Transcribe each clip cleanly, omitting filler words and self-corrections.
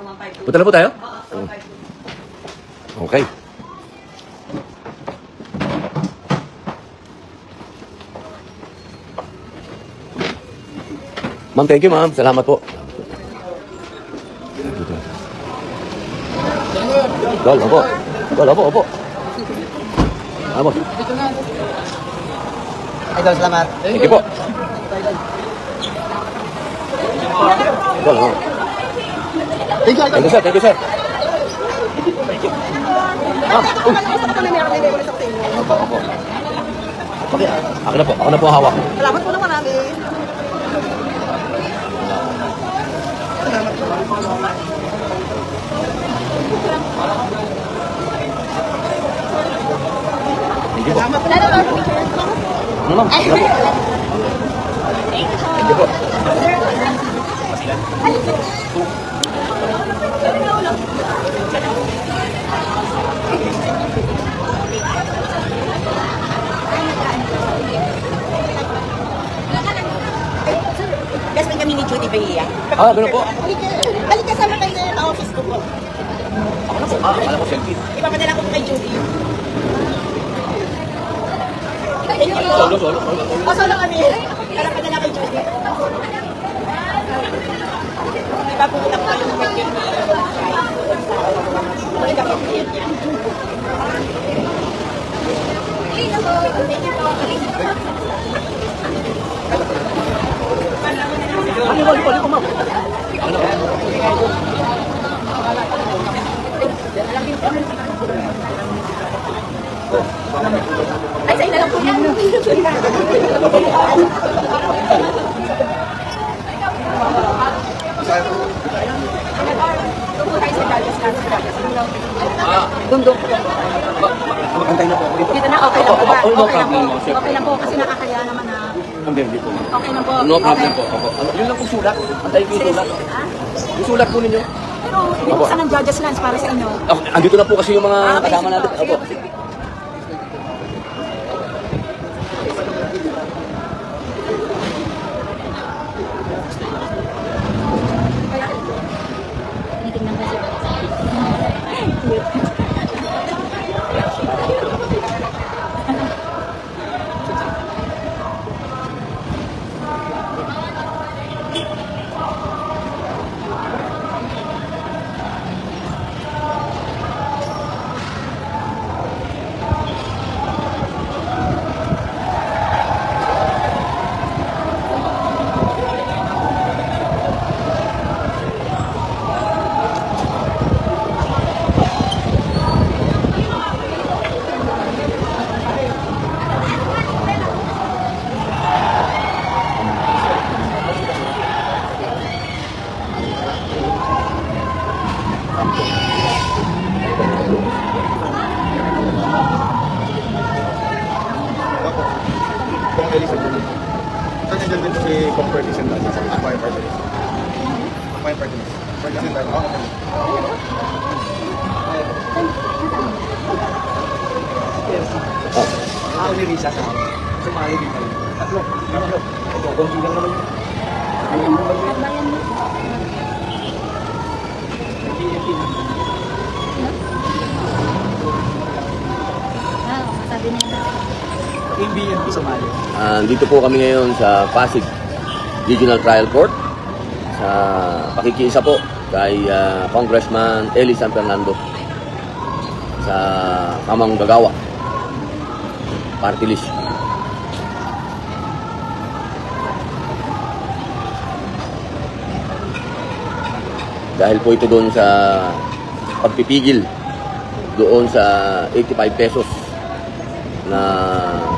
Punta na po tayo? Okay. Ma'am, thank you, ma'am. Salamat po. Dol, opo. Dol, opo, opo. Opo. Idol, salamat. Thank you po. Dol, opo. Thank you, Thank you, sir. Thank you, sir. Ma'am, opo, opo. Okay, ako na po. Ako na po ang hawak. Salamat po naman namin. Thank you po. Ano, ma'am? Thank you po. Kasi may kami ni Judy Bahia. Ah, ganun po. Balik kasama kayo sa office ko po. Ako na po. Ah, akala ko selfie. Ipapadala ko po kay Judy. Thank you. Solo, solo. O, solo kami. Ipapadala kay Judy. Ipapunta ko yung pagkip ni May kapatid niya. Ano, ma'am? Ay, sa'yo na lang po yan. Dundong. Antay na po ako dito. Dito na, okay lang po ba? No Okay lang po. problem, sir. Okay lang po kasi nakakaya naman na Hindi po. okay lang po. No problem Okay. po. Opo. Yun lang po sulat. Antayin ko yung sulat. Ah? Yung sulat po ninyo. Pero binuksan ng Judge's Lunch para sa inyo. Andito na po kasi yung mga Okay, kasama sige natin. po. Sige Opo. po, sige. Tinitingnan ko siya. Kung Elisa po. Saan nandiyan din si Comfort Isenda sa Acquire Party List? Acquire Party List. Comfort Isenda. Okay. Ako ni Risa sa sumali din kayo. Tatlo. Konti lang naman yun. Sabi niya. Yung BNP sumali. Dito po kami ngayon sa Pasig Regional Trial Court sa pakikiisa po kay Congressman Eli San Fernando sa Kamang Gagawa Party List. Dahil po ito doon sa pagpipigil doon sa 85 pesos na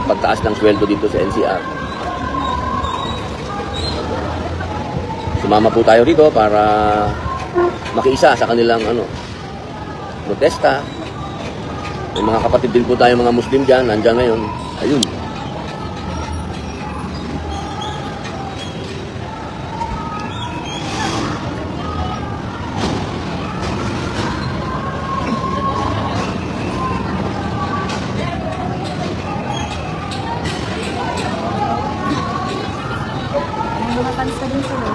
pagtaas ng sweldo dito sa NCR. Sumama po tayo rito para makiisa sa kanilang protesta. May mga kapatid din po tayo mga Muslim dyan, nandiyan ngayon. Ayun. May mga fans ka din sila.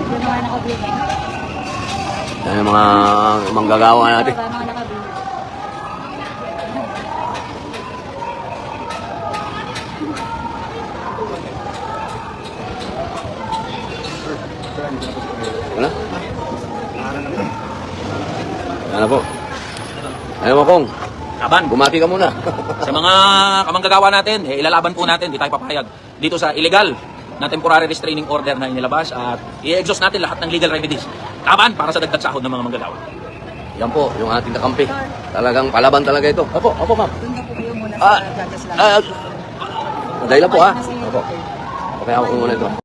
Yung mga naka-view. Yan yung mga manggagawa natin. Mga naka-view. Ano? Ano po? Ano mo, Kong? Laban. Bumati ka muna. Sa mga kamanggagawa natin, ilalaban po natin, di tayo papayag dito sa illegal na temporary restraining order na inilabas at i-exhaust natin lahat ng legal remedies. Laban para sa dagdag sahod ng mga manggagawa. Yan po, yung ating kakampi. Talagang palaban talaga ito. Opo, ma'am. Doon na po kayo muna Ah, sa judges lang. Madali lang po, ha? Opo. Okay, ako muna ito.